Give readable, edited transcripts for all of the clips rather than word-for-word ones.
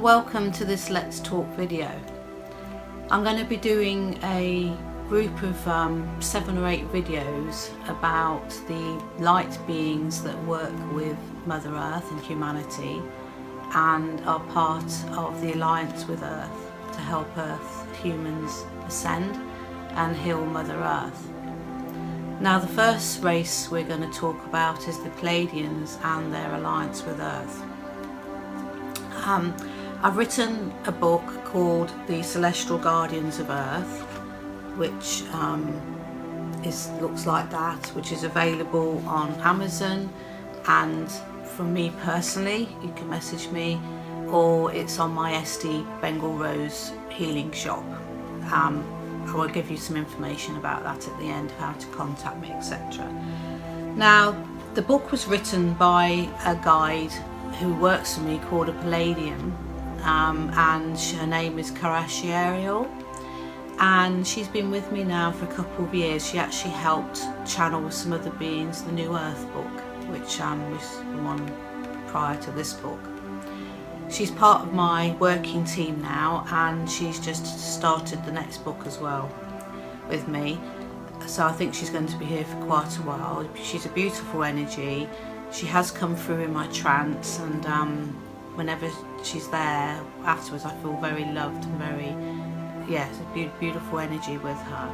welcome to this Let's Talk video. I'm going to be doing a group of 7 or 8 videos about the light beings that work with Mother Earth and humanity and are part of the alliance with Earth to help Earth humans ascend and heal Mother Earth. Now, the first race we're going to talk about is the Pleiadians and their alliance with Earth. I've written a book called The Celestial Guardians of Earth, which looks like that, which is available on Amazon, and from me personally, you can message me, or it's on my SD Bengal Rose healing shop. I will give you some information about that at the end, how to contact me, etc. Now, the book was written by a guide who works for me called a Pleiadian, and her name is Kyaserial, and she's been with me now for a couple of years. She actually helped channel some other beings, the New Earth book, which was the one prior to this book. She's part of my working team now, and she's just started the next book as well with me, so I think she's going to be here for quite a while. She's a beautiful energy. She has come through in my trance, and whenever she's there afterwards I feel very loved and very, it's a beautiful energy with her,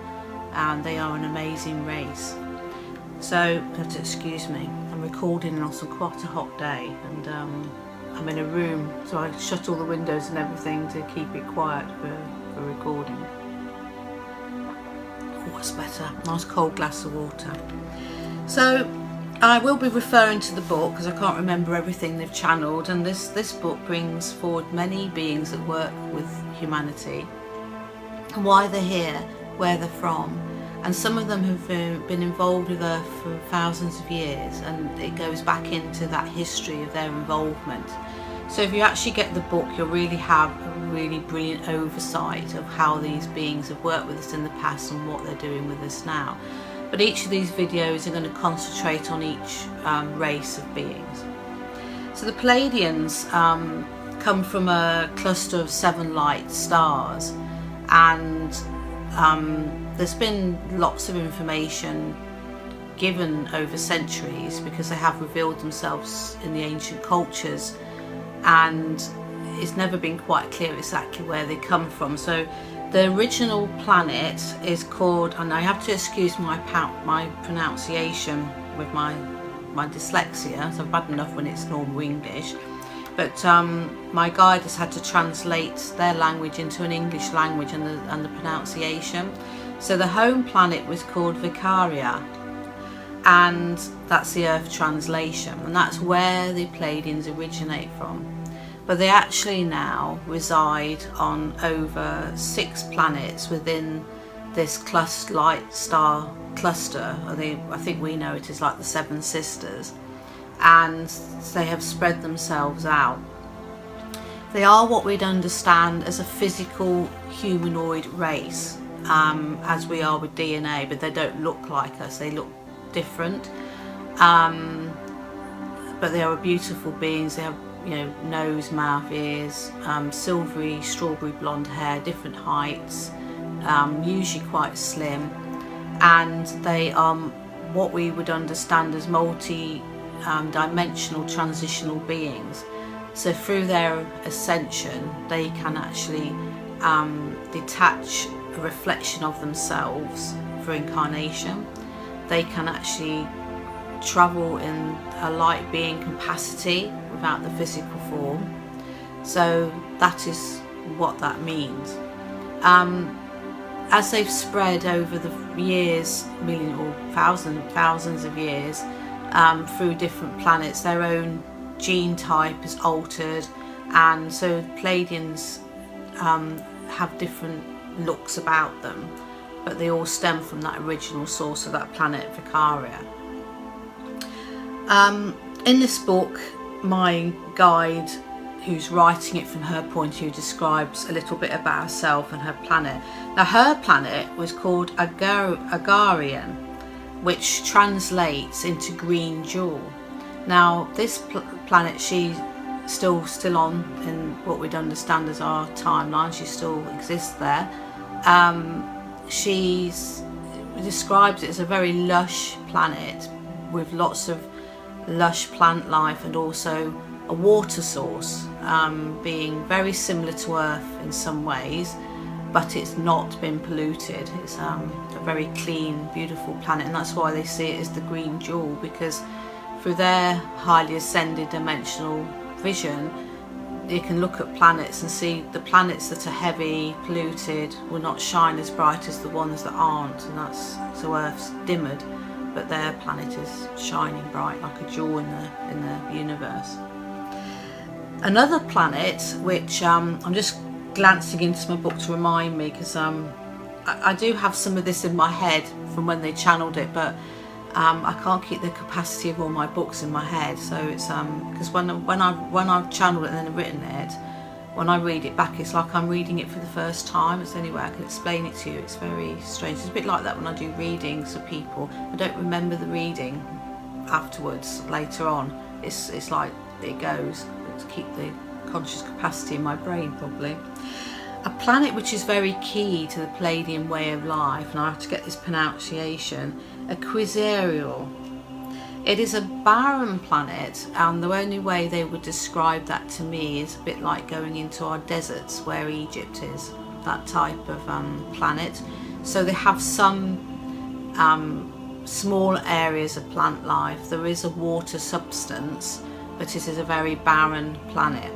and they are an amazing race. So you have to excuse me, I'm recording on quite a hot day, and I'm in a room, so I shut all the windows and everything to keep it quiet for recording. Oh, that's better. Nice cold glass of water. So I will be referring to the book because I can't remember everything they've channeled, and this book brings forward many beings that work with humanity and why they're here, where they're from, and some of them have been involved with Earth for thousands of years, and it goes back into that history of their involvement. So if you actually get the book, you'll really have a really brilliant oversight of how these beings have worked with us in the past and what they're doing with us now. But each of these videos are going to concentrate on each race of beings. So the Pleiadians come from a cluster of 7 light stars, and there's been lots of information given over centuries because they have revealed themselves in the ancient cultures, and it's never been quite clear exactly where they come from. So the original planet is called, and I have to excuse my pronunciation with my dyslexia, so I've had enough when it's normal English, but my guide has had to translate their language into an English language and the pronunciation. So the home planet was called Vicaria, and that's the Earth translation, and that's where the Pleiadians originate from. But they actually now reside on over 6 planets within this light star cluster. I think we know it as like the 7 sisters, and they have spread themselves out. They are what we'd understand as a physical humanoid race, as we are with DNA, but they don't look like us, they look different, but they are beautiful beings. They have, nose, mouth, ears, silvery, strawberry blonde hair, different heights, usually quite slim, and they are what we would understand as multi-dimensional transitional beings. So through their ascension, they can actually detach a reflection of themselves for incarnation. They can actually travel in a light being capacity without the physical form. So that is what that means. As they've spread over the years, million or thousands of years, through different planets, their own gene type is altered, and so Pleiadians have different looks about them, but they all stem from that original source of that planet, Vicaria. In this book, my guide, who's writing it from her point of view, describes a little bit about herself and her planet. Now, her planet was called Agarian, which translates into green jewel. Now, this planet she still on in what we'd understand as our timeline. She still exists there. She describes it as a very lush planet with lots of lush plant life and also a water source, being very similar to Earth in some ways, but it's not been polluted. It's a very clean, beautiful planet, and that's why they see it as the green jewel, because through their highly ascended dimensional vision, you can look at planets and see the planets that are heavy, polluted, will not shine as bright as the ones that aren't, and that's so Earth's dimmered, but their planet is shining bright like a jewel in the universe. Another planet, which I'm just glancing into my book to remind me, because I do have some of this in my head from when they channeled it, but I can't keep the capacity of all my books in my head. So it's because when I've channeled it and then written it, when I read it back, it's like I'm reading it for the first time. It's the only way I can explain it to you. It's very strange. It's a bit like that when I do readings of people. I don't remember the reading afterwards later on. It's like it goes to keep the conscious capacity in my brain, probably. A planet which is very key to the Pleiadian way of life, and I have to get this pronunciation, a Kyaserial. It is a barren planet, and the only way they would describe that to me is a bit like going into our deserts where Egypt is, that type of planet. So they have some small areas of plant life. There is a water substance, but it is a very barren planet.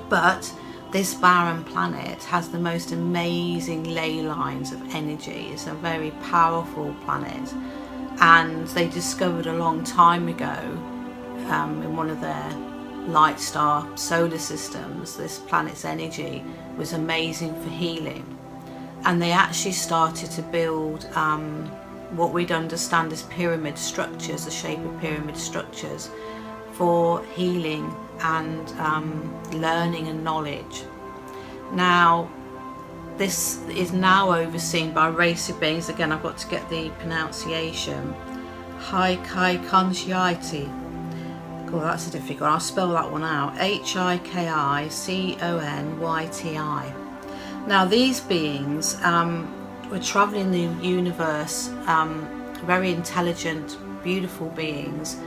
But this barren planet has the most amazing ley lines of energy. It's a very powerful planet, and they discovered a long time ago in one of their light star solar systems, this planet's energy was amazing for healing, and they actually started to build what we'd understand as pyramid structures, the shape of pyramid structures, for healing and learning and knowledge. Now, this is now overseen by a race of beings. Again, I've got to get the pronunciation. Hykiconchiti. Oh, that's a difficult one. I'll spell that one out. Hikiconyti. Now, these beings were traveling the universe, very intelligent, beautiful beings.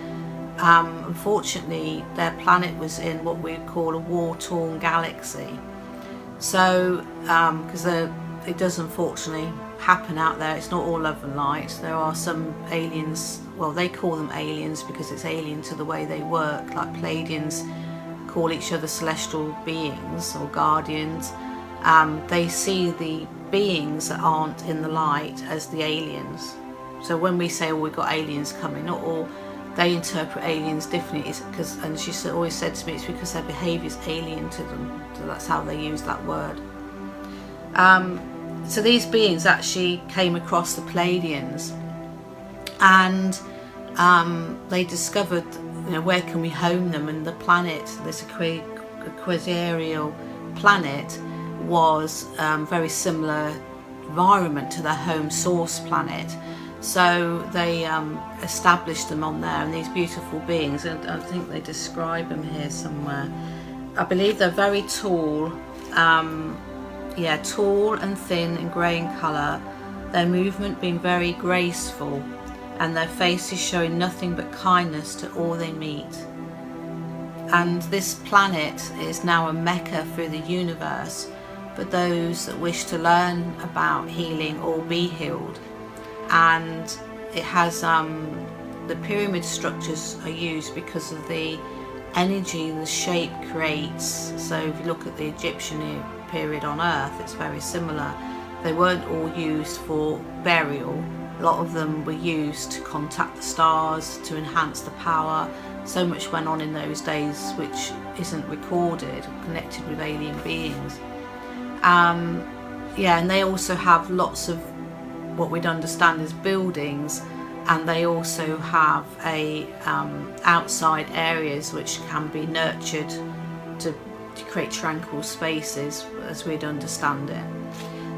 Unfortunately, their planet was in what we'd call a war-torn galaxy. So, because it does unfortunately happen out there, it's not all love and light. There are some aliens, well, they call them aliens because it's alien to the way they work, like Pleiadians call each other celestial beings or guardians. They see the beings that aren't in the light as the aliens. So when we say, oh, we've got aliens coming, not all, they interpret aliens differently. It's because, and she always said to me, it's because their behaviour is alien to them. So that's how they use that word. So these beings actually came across the Pleiadians, and they discovered, where can we home them? And the planet, this Kyaserial planet, was very similar environment to their home source planet. So they established them on there, and these beautiful beings, and I think they describe them here somewhere. I believe they're very tall, tall and thin and grey in colour, their movement being very graceful, and their faces showing nothing but kindness to all they meet. And this planet is now a mecca through the universe for those that wish to learn about healing or be healed. And it has the pyramid structures are used because of the energy the shape creates. So if you look at the Egyptian period on Earth, it's very similar. They weren't all used for burial. A lot of them were used to contact the stars, to enhance the power. So much went on in those days which isn't recorded, connected with alien beings. And they also have lots of what we'd understand as buildings, and they also have outside areas which can be nurtured to create tranquil spaces as we'd understand it.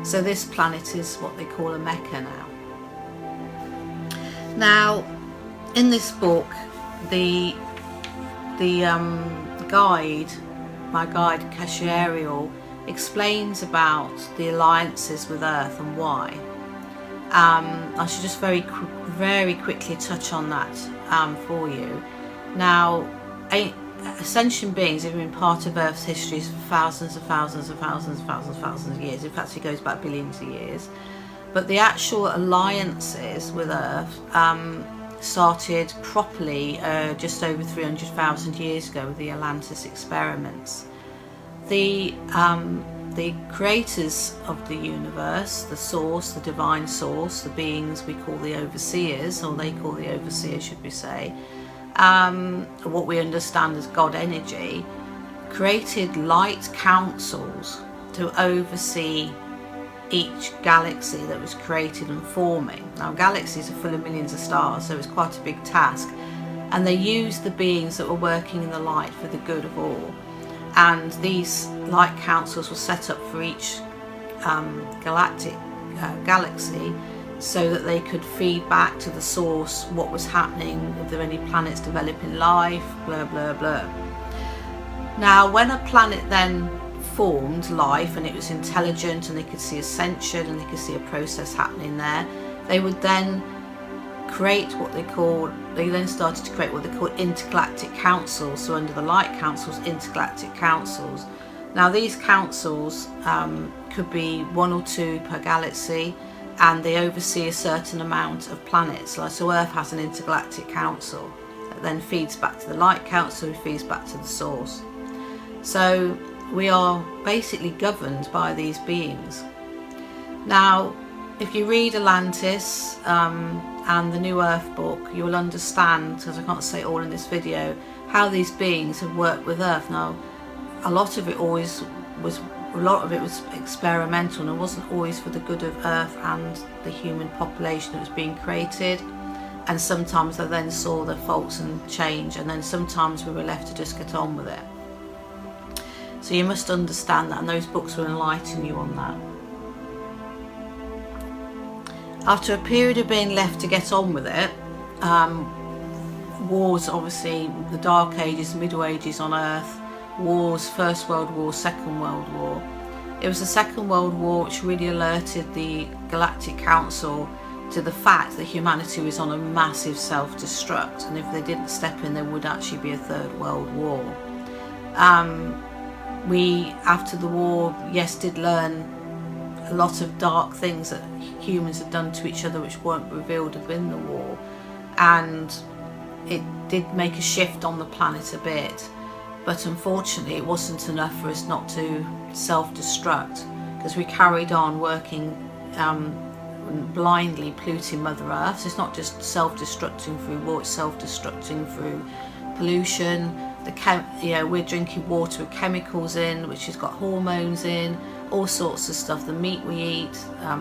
So this planet is what they call a Mecca now. Now, in this book, the guide, my guide Kyaserial, explains about the alliances with Earth and why. I should just very quickly touch on that for you. Now, ascension beings have been part of Earth's history for thousands of years. In fact, it goes back billions of years. But the actual alliances with Earth started properly just over 300,000 years ago with the Atlantis experiments. The creators of the universe, the source, the divine source, the beings we call the overseers, or they call the overseers, should we say, what we understand as God energy, created light councils to oversee each galaxy that was created and forming. Now, galaxies are full of millions of stars, so it's quite a big task, and they used the beings that were working in the light for the good of all. And these light councils were set up for each galaxy, so that they could feed back to the source what was happening, if there were any planets developing life, blah blah blah. Now, when a planet then formed life and it was intelligent and they could see ascension and they could see a process happening there, they would then create they then started to create what they call intergalactic councils. So under the light councils, intergalactic councils. Now, these councils could be 1 or 2 per galaxy, and they oversee a certain amount of planets. So Earth has an intergalactic council that then feeds back to the light council, who feeds back to the source. So we are basically governed by these beings. Now, if you read Atlantis and the New Earth book, you will understand, because I can't say it all in this video, how these beings have worked with Earth. Now, a lot of it was experimental, and it wasn't always for the good of Earth and the human population that was being created. And sometimes they then saw their faults and change, and then sometimes we were left to just get on with it. So you must understand that, and those books will enlighten you on that. After a period of being left to get on with it, wars, obviously, the Dark Ages, Middle Ages on Earth, wars, First World War, Second World War. It was the Second World War which really alerted the Galactic Council to the fact that humanity was on a massive self-destruct, and if they didn't step in, there would actually be a Third World War. We, after the war, yes, did learn a lot of dark things that humans had done to each other which weren't revealed within the war, and it did make a shift on the planet a bit, but unfortunately it wasn't enough for us not to self-destruct, because we carried on working blindly polluting Mother Earth. So it's not just self-destructing through war, it's self-destructing through pollution. We're drinking water with chemicals in, which has got hormones in, all sorts of stuff. The meat we eat,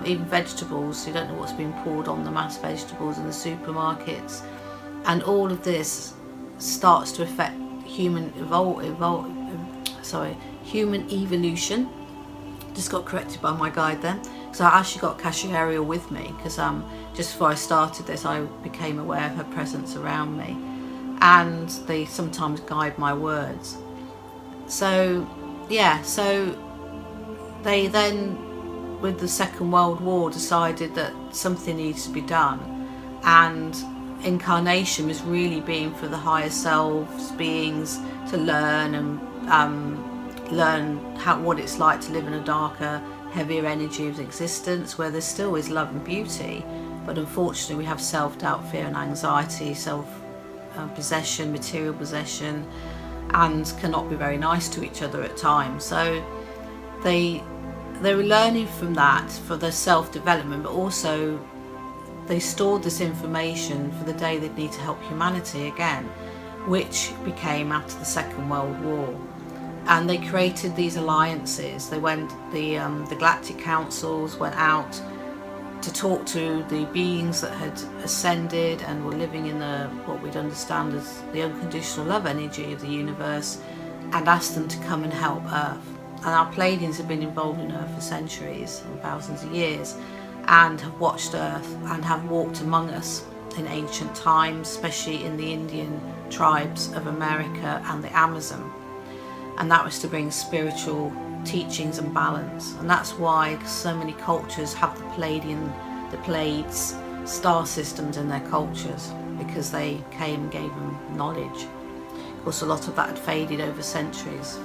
even vegetables, you don't know what's been poured on the mass vegetables in the supermarkets, and all of this starts to affect human evolution. Just got corrected by my guide then, so I actually got Kyaserial with me, because just before I started this, I became aware of her presence around me, and they sometimes guide my words. So yeah, so they then, with the Second World War, decided that something needs to be done, and incarnation was really being for the higher selves, beings, to learn and learn what it's like to live in a darker, heavier energy of existence, where there still is love and beauty, but unfortunately we have self-doubt, fear and anxiety, possession, material possession, and cannot be very nice to each other at times. So they were learning from that for their self-development, but also they stored this information for the day they'd need to help humanity again, which became after the Second World War. And they created these alliances. The Galactic Councils went out to talk to the beings that had ascended and were living in what we'd understand as the unconditional love energy of the universe, and asked them to come and help Earth. And our Pleiadians have been involved in Earth for centuries and thousands of years, and have watched Earth and have walked among us in ancient times, especially in the Indian tribes of America and the Amazon. and that was to bring spiritual teachings and balance. And that's why so many cultures have the Pleiades star systems in their cultures, because they came and gave them knowledge. Of course, a lot of that had faded over centuries.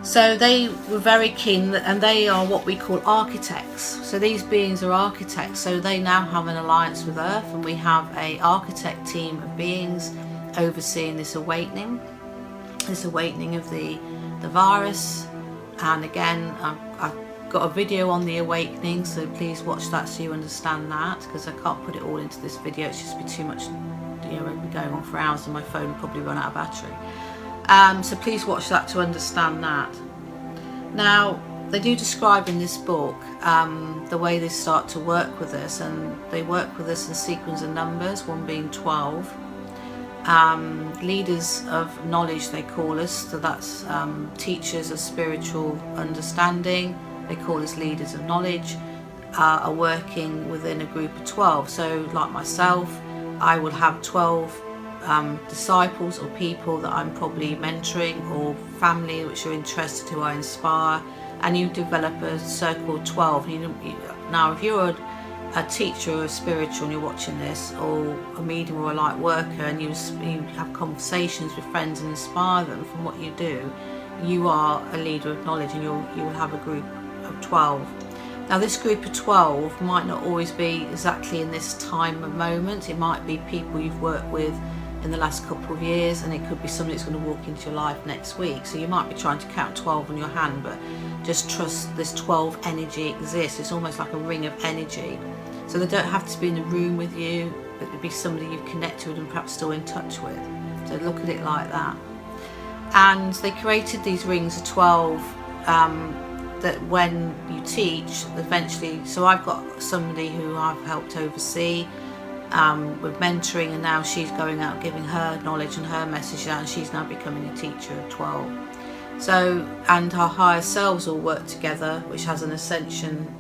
So they were very keen, and they are what we call architects. So these beings are architects, so they now have an alliance with Earth, and we have an architect team of beings overseeing this awakening of the virus. And again, I've got a video on the awakening, so please watch that so you understand that, because I can't put it all into this video. It's just be too much, you know, it'll be going on for hours and my phone will probably run out of battery. So please watch that to understand that. Now, they do describe in this book the way they start to work with us, and they work with us in sequence of numbers, one being 12. Leaders of knowledge, they call us, so that's teachers of spiritual understanding, they call us leaders of knowledge, are working within a group of 12. So like myself, I will have 12 disciples or people that I'm probably mentoring, or family which are interested, who I inspire, and you develop a circle of 12. Now if you're a teacher or a spiritual and you're watching this, or a medium or a light worker, and you have conversations with friends and inspire them from what you do, you are a leader of knowledge, and you will have a group of 12. Now this group of 12 might not always be exactly in this time of moment. It might be people you've worked with in the last couple of years, and it could be somebody that's going to walk into your life next week. So you might be trying to count 12 on your hand, but just trust this 12 energy exists. It's almost like a ring of energy. So they don't have to be in the room with you, but it'd be somebody you've connected with and perhaps still in touch with. So look at it like that. And they created these rings of 12 that when you teach, eventually, so I've got somebody who I've helped oversee with mentoring, and now she's going out giving her knowledge and her message out, and she's now becoming a teacher of 12. So, and our higher selves all work together, which has an ascension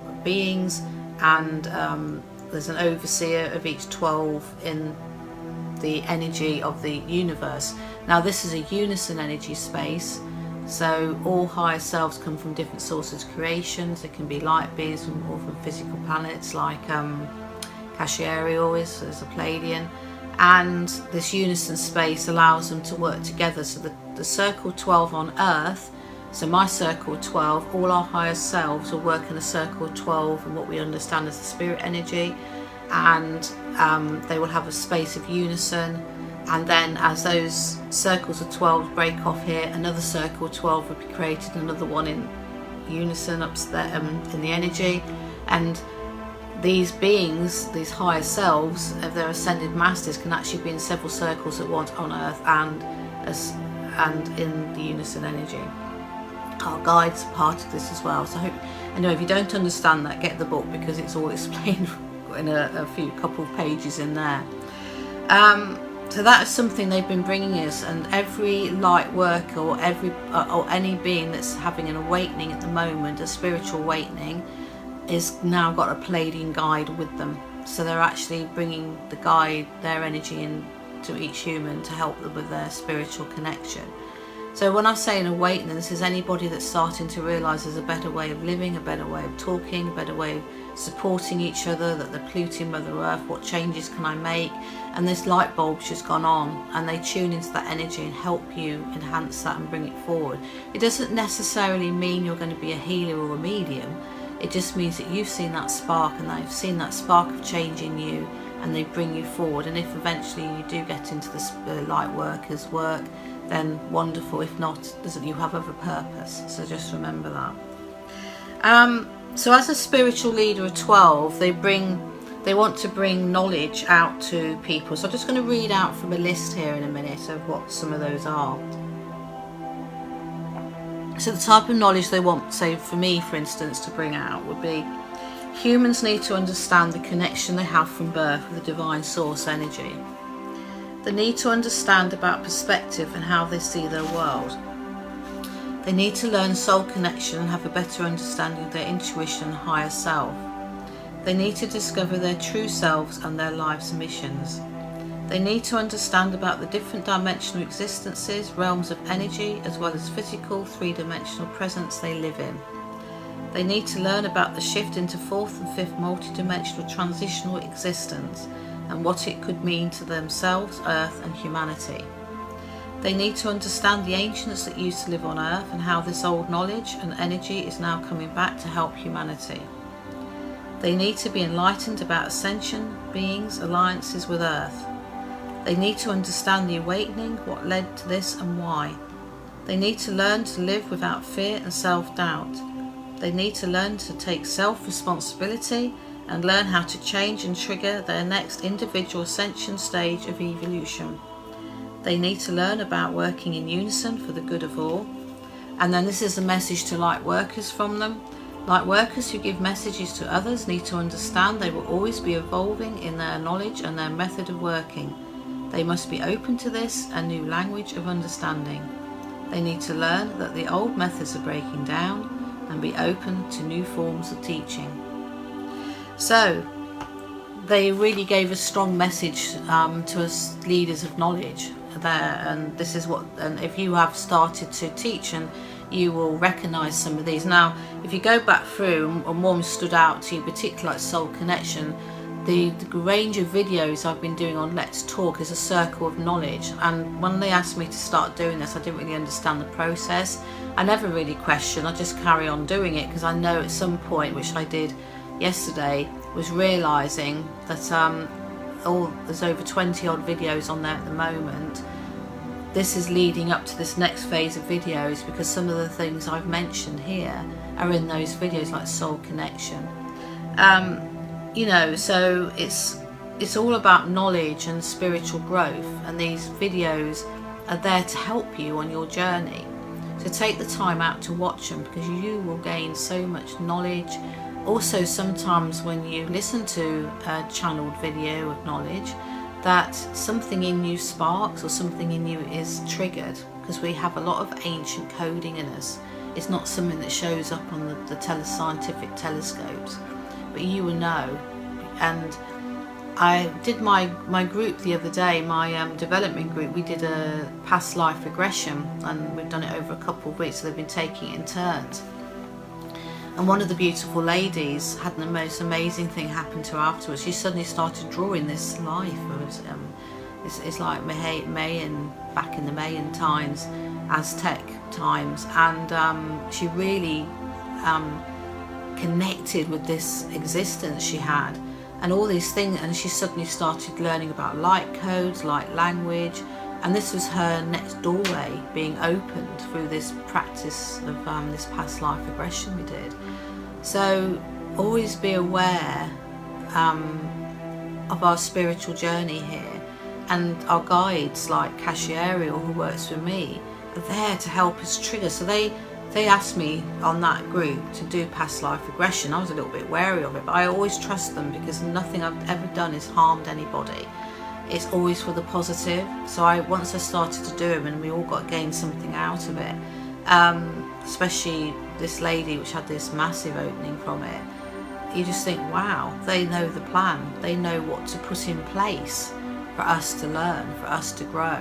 of beings, and there's an overseer of each 12 in the energy of the universe. Now this is a unison energy space, so all higher selves come from different sources of creations. It can be light beings or from physical planets, like Kyaserial is a Pleiadian, and this unison space allows them to work together. So the circle 12 on Earth, so my circle 12, all our higher selves will work in a circle 12 and what we understand as the spirit energy, and they will have a space of unison. And then as those circles of 12 break off here, another circle 12 will be created, another one in unison up there in the energy. And these beings, these higher selves of their ascended masters, can actually be in several circles at once on Earth and in the unison energy. Our guides are part of this as well. So I know if you don't understand that, get the book, because it's all explained in a couple of pages in there. So that is something they've been bringing us, and every light worker or any being that's having an awakening at the moment, a spiritual awakening, is now got a Pleiadian guide with them. So they're actually bringing the guide, their energy, in to each human to help them with their spiritual connection. So when I say an awakening, this is anybody that's starting to realise there's a better way of living, a better way of talking, a better way of supporting each other, that they're polluting Mother Earth, what changes can I make? And this light bulb's just gone on, and they tune into that energy and help you enhance that and bring it forward. It doesn't necessarily mean you're going to be a healer or a medium. It just means that you've seen that spark, and they've seen that spark of change in you, and they bring you forward. And if eventually you do get into the light workers work, then wonderful. If not, you have other purpose. So just remember that. So as a spiritual leader of 12, they want to bring knowledge out to people. So I'm just going to read out from a list here in a minute of what some of those are. So the type of knowledge they want, say for me for instance, to bring out would be: humans need to understand the connection they have from birth with the divine source energy. They need to understand about perspective and how they see their world. They need to learn soul connection and have a better understanding of their intuition and higher self. They need to discover their true selves and their life's missions. They need to understand about the different dimensional existences, realms of energy, as well as physical, three-dimensional presence they live in. They need to learn about the shift into fourth and fifth multidimensional transitional existence and what it could mean to themselves, Earth and humanity. They need to understand the ancients that used to live on Earth and how this old knowledge and energy is now coming back to help humanity. They need to be enlightened about ascension, beings, alliances with Earth. They need to understand the awakening, what led to this and why. They need to learn to live without fear and self-doubt. They need to learn to take self-responsibility and learn how to change and trigger their next individual ascension stage of evolution. They need to learn about working in unison for the good of all. And then this is a message to light workers from them. Light workers who give messages to others need to understand they will always be evolving in their knowledge and their method of working. They must be open to this and new language of understanding. They need to learn that the old methods are breaking down and be open to new forms of teaching. So they really gave a strong message to us leaders of knowledge there, and this is what, and if you have started to teach, and you will recognize some of these. Now if you go back through and one stood out to you, particularly like Soul Connection, the range of videos I've been doing on Let's Talk is a circle of knowledge, and when they asked me to start doing this, I didn't really understand the process. I never really question, I just carry on doing it because I know at some point, which I did yesterday, was realizing that there's over 20 odd videos on there at the moment. This is leading up to this next phase of videos because some of the things I've mentioned here are in those videos, like Soul Connection. You know, so it's all about knowledge and spiritual growth, and these videos are there to help you on your journey. So take the time out to watch them because you will gain so much knowledge. Also, sometimes when you listen to a channeled video of knowledge, that something in you sparks or something in you is triggered, because we have a lot of ancient coding in us. It's not something that shows up on the scientific telescopes, but you will know. And I did my group the other day, my development group. We did a past life regression, and we've done it over a couple of weeks, so they've been taking it in turns. And one of the beautiful ladies had the most amazing thing happen to her afterwards. She suddenly started drawing this life. It's like Mayan, back in the Mayan times, Aztec times, and she really connected with this existence she had, and all these things. And she suddenly started learning about light codes, light language, and this was her next doorway being opened through this practice of this past life regression we did. So always be aware of our spiritual journey here, and our guides like Kyaserial, who works with me, are there to help us trigger. So they asked me on that group to do past life regression. I was a little bit wary of it, but I always trust them because nothing I've ever done has harmed anybody. It's always for the positive. So once I started to do them, and we all got to gain something out of it, especially this lady which had this massive opening from it, you just think, wow, they know the plan. They know what to put in place for us to learn, for us to grow.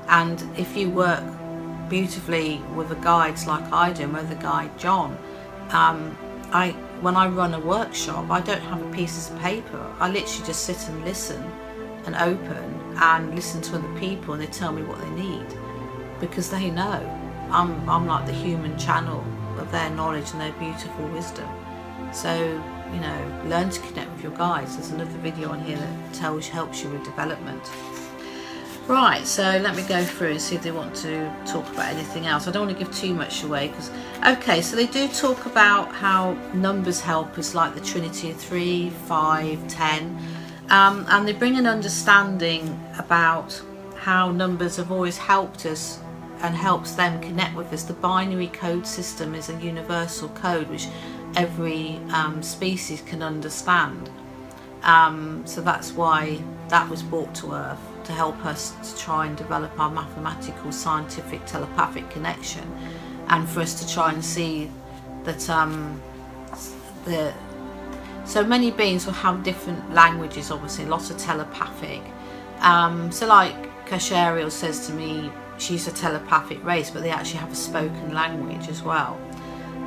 And if you work beautifully with the guides like I do, and with the guide John, when I run a workshop, I don't have pieces of paper. I literally just sit and listen and open and listen to other people, and they tell me what they need, because they know I'm like the human channel of their knowledge and their beautiful wisdom. So, you know, learn to connect with your guides. There's another video on here that helps you with development. Right, so let me go through and see if they want to talk about anything else. I don't want to give too much away because, okay, so they do talk about how numbers help us, like the Trinity of 3, 5, 10, and they bring an understanding about how numbers have always helped us and helps them connect with us. The binary code system is a universal code which every species can understand. So that's why that was brought to Earth, to help us to try and develop our mathematical, scientific, telepathic connection, and for us to try and see that so many beings will have different languages, obviously, lots of telepathic, So like Kyaserial says to me, she's a telepathic race, but they actually have a spoken language as well.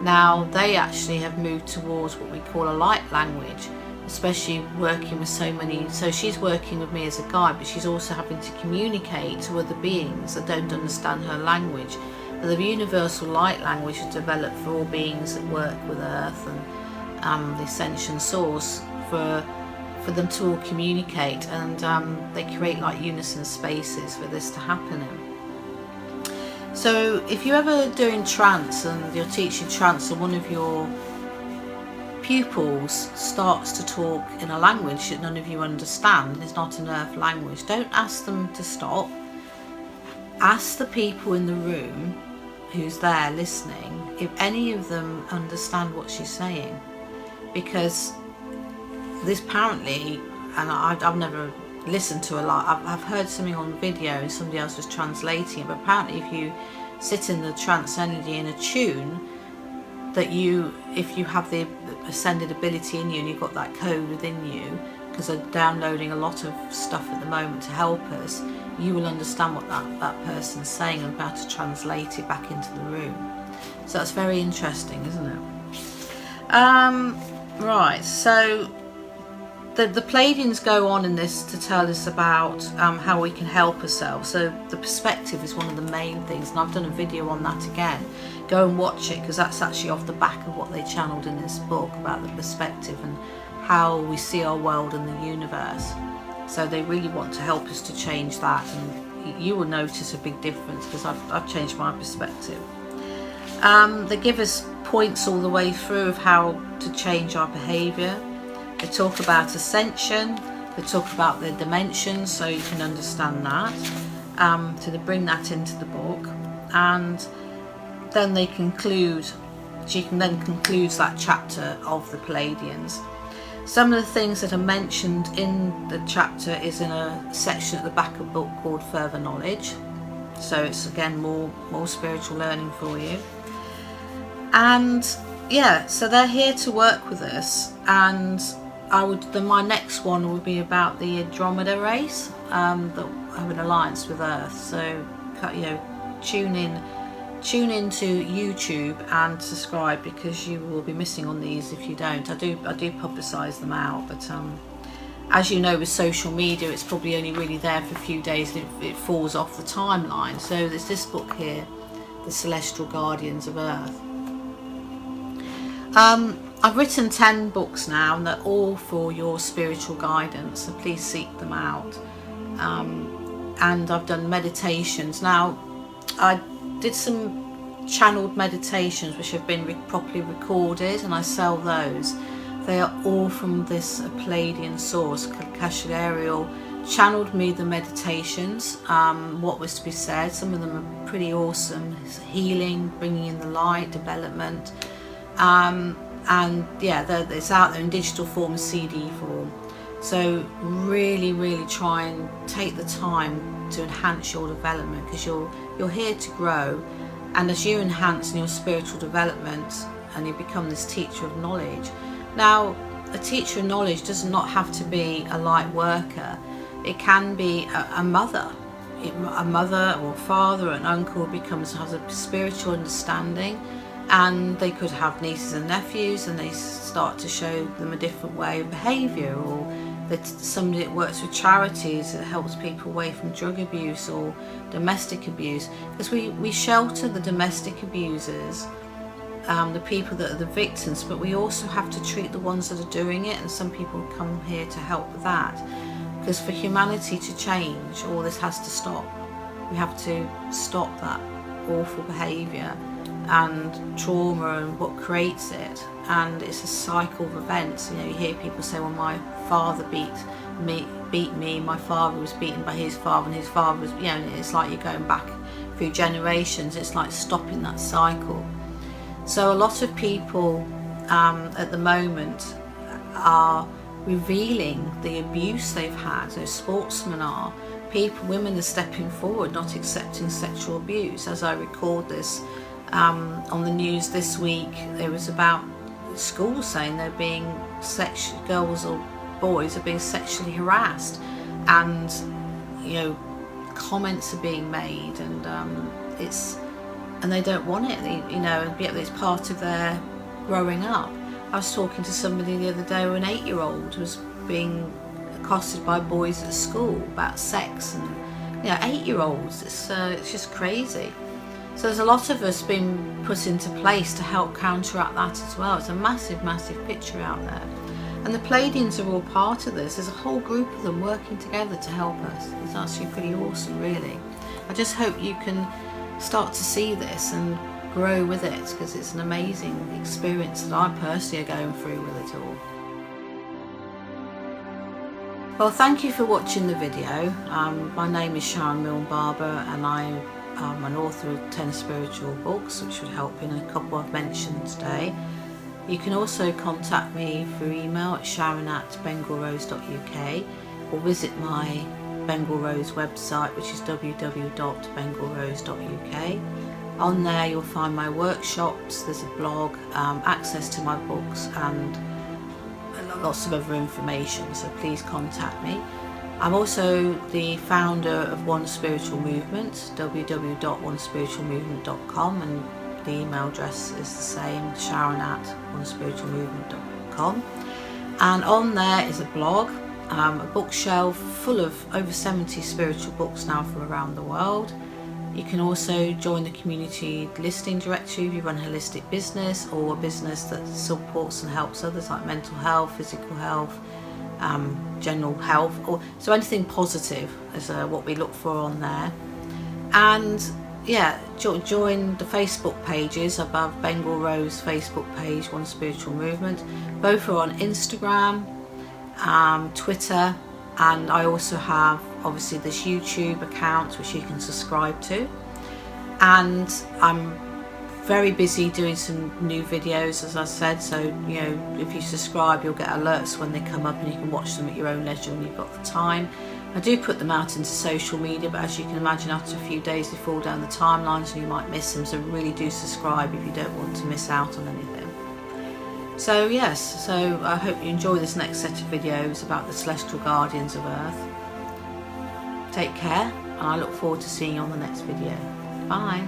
Now they actually have moved towards what we call a light language, especially working with so many. So she's working with me as a guide, but she's also having to communicate to other beings that don't understand her language. But the universal light language is developed for all beings that work with Earth and the Ascension Source, for them to all communicate, and they create like unison spaces for this to happen in. So if you're ever doing trance and you're teaching trance and one of your pupils starts to talk in a language that none of you understand, and it's not an Earth language, don't ask them to stop. Ask the people in the room who's there listening if any of them understand what she's saying, because this apparently, and I've never listened to a lot, I've heard something on video and somebody else was translating it, but apparently if you sit in the trance energy in a tune, that if you have the ascended ability in you and you've got that code within you, because they're downloading a lot of stuff at the moment to help us, you will understand what that person's saying and be able to translate it back into the room. So that's very interesting, isn't it? Right, so the Pleiadians go on in this to tell us about how we can help ourselves. So the perspective is one of the main things, and I've done a video on that again. Go and watch it, because that's actually off the back of what they channeled in this book about the perspective and how we see our world and the universe. So they really want to help us to change that, and you will notice a big difference, because I've changed my perspective. They give us points all the way through of how to change our behaviour. They talk about ascension, they talk about the dimensions, so you can understand that. So they bring that into the book, and then they conclude, she can then concludes that chapter of the Pleiadians. Some of the things that are mentioned in the chapter is in a section at the back of the book called Further Knowledge. So it's again more spiritual learning for you. And yeah, so they're here to work with us, and my next one will be about the Andromeda race that have an alliance with Earth. So tune into YouTube and subscribe, because you will be missing on these if you don't. I do publicise them out, but as you know, with social media, it's probably only really there for a few days and it falls off the timeline. So there's this book here, The Celestial Guardians of Earth. I've written 10 books now, and they're all for your spiritual guidance, so please seek them out. And I've done meditations. Now, I did some channeled meditations which have been properly recorded, and I sell those. They are all from this Pleiadian source. Kyaserial channeled me the meditations, what was to be said. Some of them are pretty awesome. It's healing, bringing in the light, development. And yeah, it's out there in digital form, CD form. So really try and take the time to enhance your development, because you're here to grow, and as you enhance in your spiritual development and you become this teacher of knowledge. Now, a teacher of knowledge does not have to be a light worker. It can be a mother. A mother or father or an uncle has a spiritual understanding, and they could have nieces and nephews, and they start to show them a different way of behaviour, or that somebody that works with charities that helps people away from drug abuse or domestic abuse, because we shelter the domestic abusers, the people that are the victims, but we also have to treat the ones that are doing it, and some people come here to help with that, because for humanity to change, all this has to stop. We have to stop that awful behaviour and trauma and what creates it, and it's a cycle of events. You hear people say, well, my father beat me, my father was beaten by his father, and his father was, and it's like you're going back through generations. It's like stopping that cycle. So a lot of people at the moment are revealing the abuse they've had. So sportsmen are, women are stepping forward, not accepting sexual abuse. As I record this, on the news this week, there was about schools saying they're being girls or boys are being sexually harassed, and you know, comments are being made, and and they don't want it, you know, and yet it's part of their growing up. I was talking to somebody the other day, where an 8-year-old was being accosted by boys at school about sex, and you know, 8-year-olds, it's just crazy. So there's a lot of us being put into place to help counteract that as well. It's a massive, massive picture out there. And the Pleiadians are all part of this. There's a whole group of them working together to help us. It's actually pretty awesome, really. I just hope you can start to see this and grow with it, because it's an amazing experience that I personally are going through with it all. Well, thank you for watching the video. My name is Sharon Milne-Barber, and I'm an author of 10 spiritual books, which would help in a couple I've mentioned today. You can also contact me through email at sharon@bengalrose.uk, or visit my Bengal Rose website, which is www.bengalrose.uk. On there you'll find my workshops, there's a blog, access to my books, and lots of other information, so please contact me. I'm also the founder of One Spiritual Movement, www.onespiritualmovement.com, and the email address is the same, sharon@onespiritualmovement.com. And on there is a blog, a bookshelf full of over 70 spiritual books now from around the world. You can also join the community listening directory if you run a holistic business, or a business that supports and helps others, like mental health, physical health, general health, or so anything positive is what we look for on there. And yeah, join the Facebook pages above Bengal Rose Facebook page, One Spiritual Movement. Both are on Instagram, Twitter, and I also have obviously this YouTube account which you can subscribe to. And I'm very busy doing some new videos, as I said, so you know, if you subscribe you'll get alerts when they come up, and you can watch them at your own leisure when you've got the time. I do put them out into social media, but as you can imagine, after a few days they fall down the timelines and you might miss them, so really do subscribe if you don't want to miss out on anything. So yes, so I hope you enjoy this next set of videos about the celestial guardians of Earth. Take care, and I look forward to seeing you on the next video. Bye.